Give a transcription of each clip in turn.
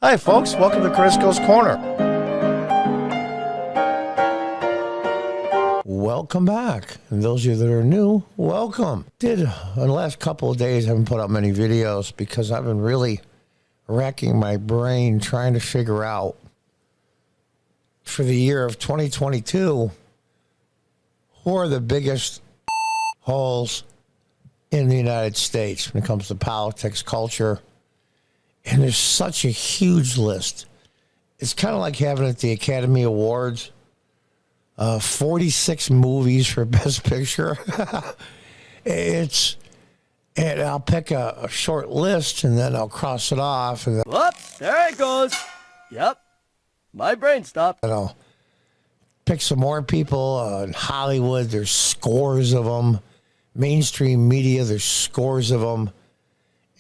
Hi, folks. Welcome to Crisco's Corner. Welcome back. And those of you that are new, welcome. In the last couple of days, I haven't put out many videos because I've been really racking my brain trying to figure out for the year of 2022 who are the biggest holes in the United States when it comes to politics, culture. And there's such a huge list. It's kind of like having at the Academy Awards, 46 movies for Best Picture. And I'll pick a short list and then I'll cross it off. And then, whoops, there it goes. Yep, my brain stopped. And I'll pick some more people in Hollywood. There's scores of them. Mainstream media, there's scores of them.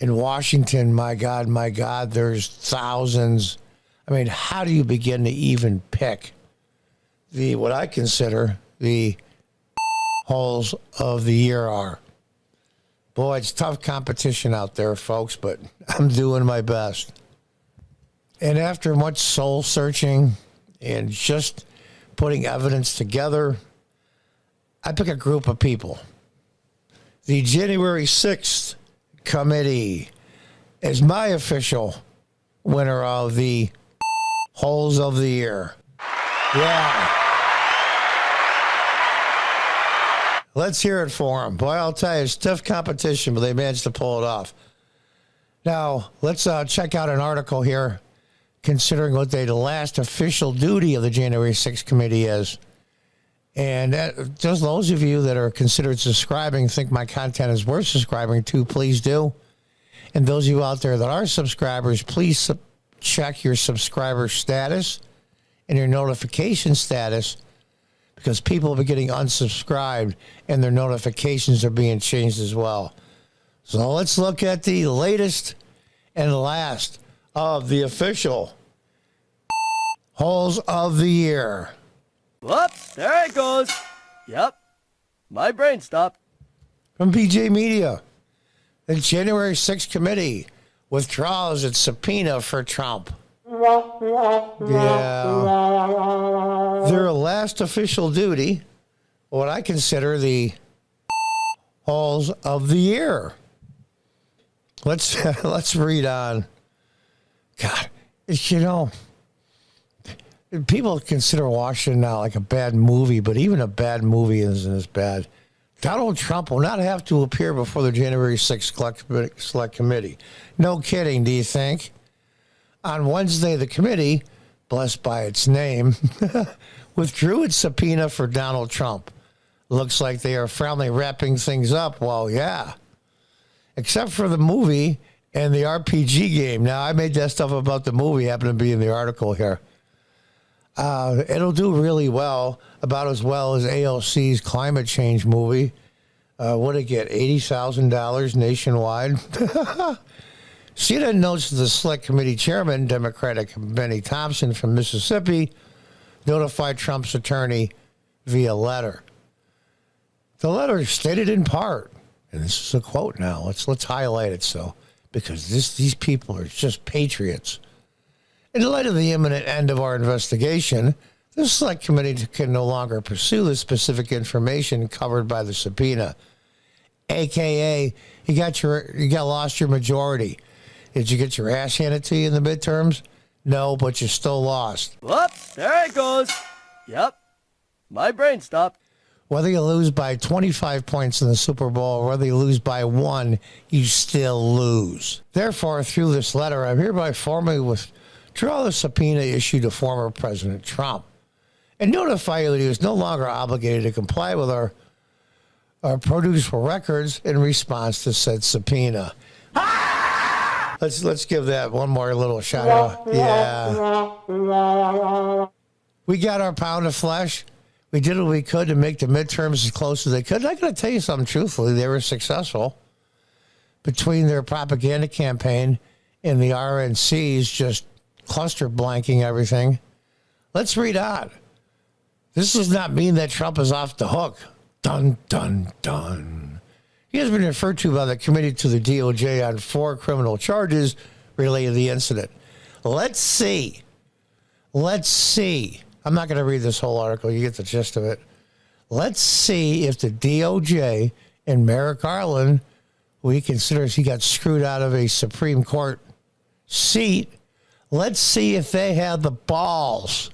In Washington, my God, there's thousands. I mean, how do you begin to even pick what I consider the holes of the year are? Boy, it's tough competition out there, folks, but I'm doing my best. And after much soul searching and just putting evidence together, I pick a group of people. The January 6th Committee is my official winner of the holes of the year. Yeah. Let's hear it for them. Boy, I'll tell you, it's tough competition, but they managed to pull it off. Now, let's check out an article here considering what the last official duty of the January 6th Committee is. And just those of you that are considered subscribing, think my content is worth subscribing to, please do. And those of you out there that are subscribers, please check your subscriber status and your notification status, because people are getting unsubscribed and their notifications are being changed as well. So let's look at the latest and last of the official holes of the year. Whoops, there it goes. Yep, my brain stopped. From PJ Media, the January 6th Committee withdraws its subpoena for Trump. Yeah. Their last official duty, what I consider the holes of the year. Let's read on. God, people consider Washington now like a bad movie, but even a bad movie isn't as bad. Donald Trump will not have to appear before the January 6th Select Committee. No kidding, do you think? On Wednesday, the committee, blessed by its name, withdrew its subpoena for Donald Trump. Looks like they are finally wrapping things up. Well, yeah. Except for the movie and the RPG game. Now, I made that stuff about the movie, happened to be in the article here. It'll do really well, about as well as AOC's climate change movie. What did it get, $80,000 nationwide? CNN notes the Select Committee Chairman, Democratic Benny Thompson from Mississippi, notified Trump's attorney via letter. The letter stated in part, and this is a quote now, let's highlight it because these people are just patriots. In light of the imminent end of our investigation, the Select Committee can no longer pursue the specific information covered by the subpoena. AKA, you lost your majority. Did you get your ass handed to you in the midterms? No, but you still lost. Whoops, there it goes. Yep, my brain stopped. Whether you lose by 25 points in the Super Bowl or whether you lose by 1, you still lose. Therefore, through this letter, I'm hereby formally withdraw the subpoena issued to former President Trump and notify you that he is no longer obligated to comply with our produce records in response to said subpoena. Let's give that one more little shout out. Yeah. We got our pound of flesh. We did what we could to make the midterms as close as they could. I got to tell you something truthfully. They were successful between their propaganda campaign and the RNCs just cluster blanking everything. Let's read on. This does not mean that Trump is off the hook. Dun, dun, dun. He has been referred to by the committee to the DOJ on 4 criminal charges related to the incident. Let's see. Let's see. I'm not going to read this whole article. You get the gist of it. Let's see if the DOJ and Merrick Garland, who he considers he got screwed out of a Supreme Court seat, let's see if they have the balls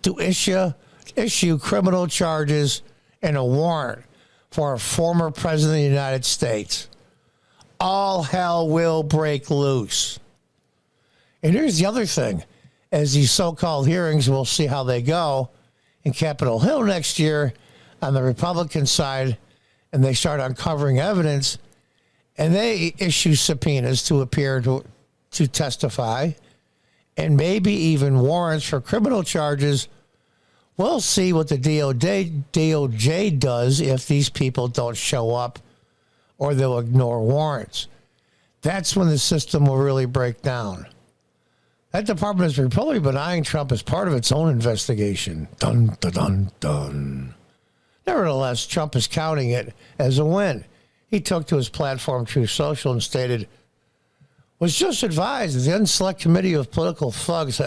to issue criminal charges and a warrant for a former president of the United States. All hell will break loose. And here's the other thing. As these so-called hearings, we'll see how they go in Capitol Hill next year on the Republican side, and they start uncovering evidence, and they issue subpoenas to appear to testify, and maybe even warrants for criminal charges. We'll see what the DOJ does if these people don't show up or they'll ignore warrants. That's when the system will really break down. That department is reportedly benign Trump as part of its own investigation. Dun, dun, dun, dun. Nevertheless, Trump is counting it as a win. He took to his platform, Truth Social, and stated, was just advised that the Unselect Committee of Political Thugs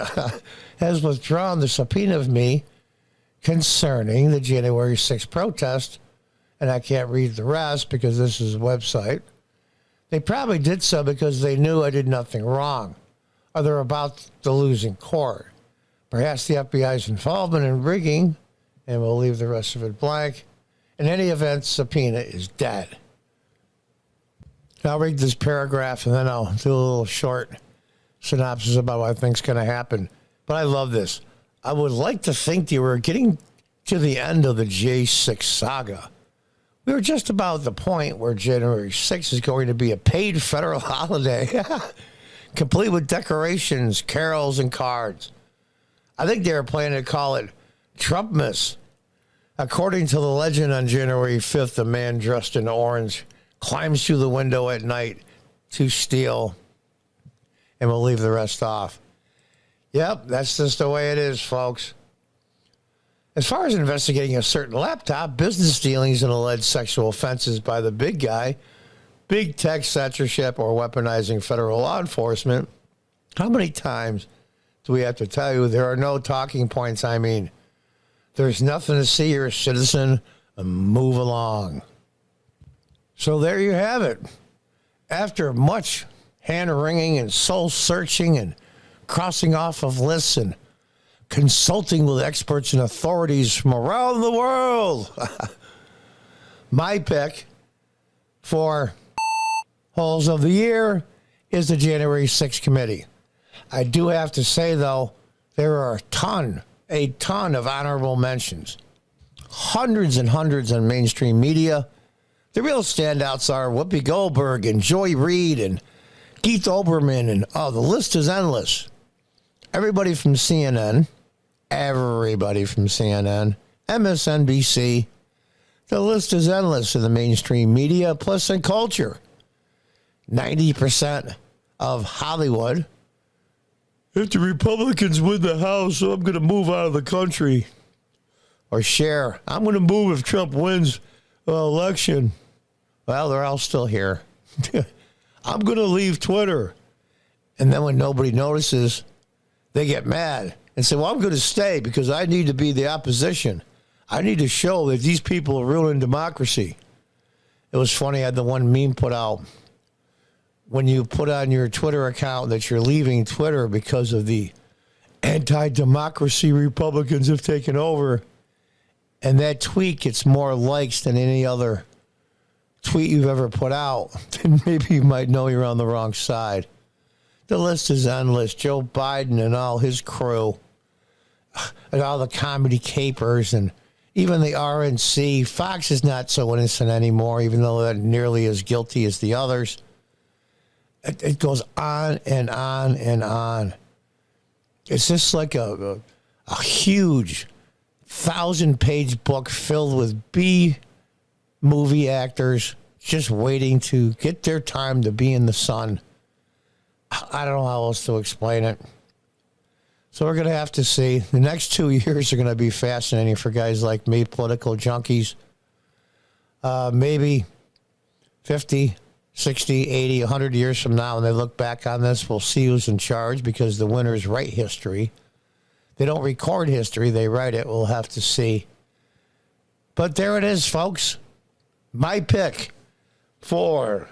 has withdrawn the subpoena of me concerning the January 6th protest, and I can't read the rest because this is a website. They probably did so because they knew I did nothing wrong, or they're about to lose in court. Perhaps the FBI's involvement in rigging, and we'll leave the rest of it blank. In any event, subpoena is dead. Now I'll read this paragraph, and then I'll do a little short synopsis about what I think's going to happen. But I love this. I would like to think that we're getting to the end of the J6 saga. We were just about the point where January 6th is going to be a paid federal holiday, complete with decorations, carols, and cards. I think they were planning to call it Trumpmas. According to the legend, on January 5th, a man dressed in orange climbs through the window at night to steal, and we'll leave the rest off. Yep, that's just the way it is, folks. As far as investigating a certain laptop, business dealings, and alleged sexual offenses by the big guy, big tech censorship, or weaponizing federal law enforcement, how many times do we have to tell you there are no talking points? I mean, there's nothing to see. You're a citizen, and move along. So there you have it. After much hand-wringing and soul-searching and crossing off of lists and consulting with experts and authorities from around the world, my pick for Holes of the Year is the January 6th committee. I do have to say, though, there are a ton of honorable mentions. Hundreds and hundreds on mainstream media. The real standouts are Whoopi Goldberg and Joy Reid and Keith Olbermann, and the list is endless. Everybody from CNN, MSNBC, the list is endless in the mainstream media, plus in culture. 90% of Hollywood. If the Republicans win the House, I'm going to move out of the country. Or Cher, I'm going to move if Trump wins the election. Well, they're all still here. I'm going to leave Twitter. And then when nobody notices, they get mad and say, well, I'm going to stay because I need to be the opposition. I need to show that these people are ruining democracy. It was funny. I had the one meme put out. When you put on your Twitter account that you're leaving Twitter because of the anti-democracy Republicans have taken over, and that tweet gets more likes than any other tweet you've ever put out, then maybe you might know you're on the wrong side. The list is endless. Joe Biden and all his crew, and all the comedy capers, and even the RNC. Fox is not so innocent anymore, even though they're nearly as guilty as the others. It goes on and on and on. It's just like a huge 1,000-page book filled with B-movie actors just waiting to get their time to be in the sun. I don't know how else to explain it. So we're going to have to see. The next 2 years are going to be fascinating for guys like me, political junkies. Maybe 50, 60, 80, 100 years from now, when they look back on this, we'll see who's in charge because the winners write history. They don't record history, they write it. We'll have to see. But there it is, folks. My pick for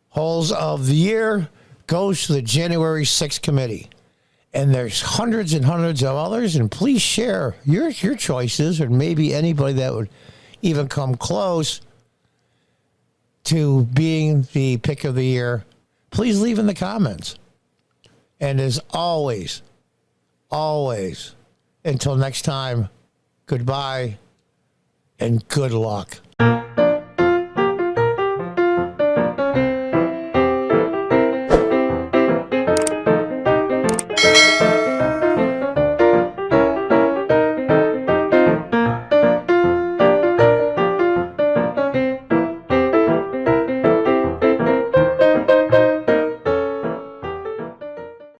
Holes of the Year goes to the January 6th committee. And there's hundreds and hundreds of others, and please share your choices, or maybe anybody that would even come close to being the pick of the year. Please leave in the comments. And as always, until next time, goodbye and good luck.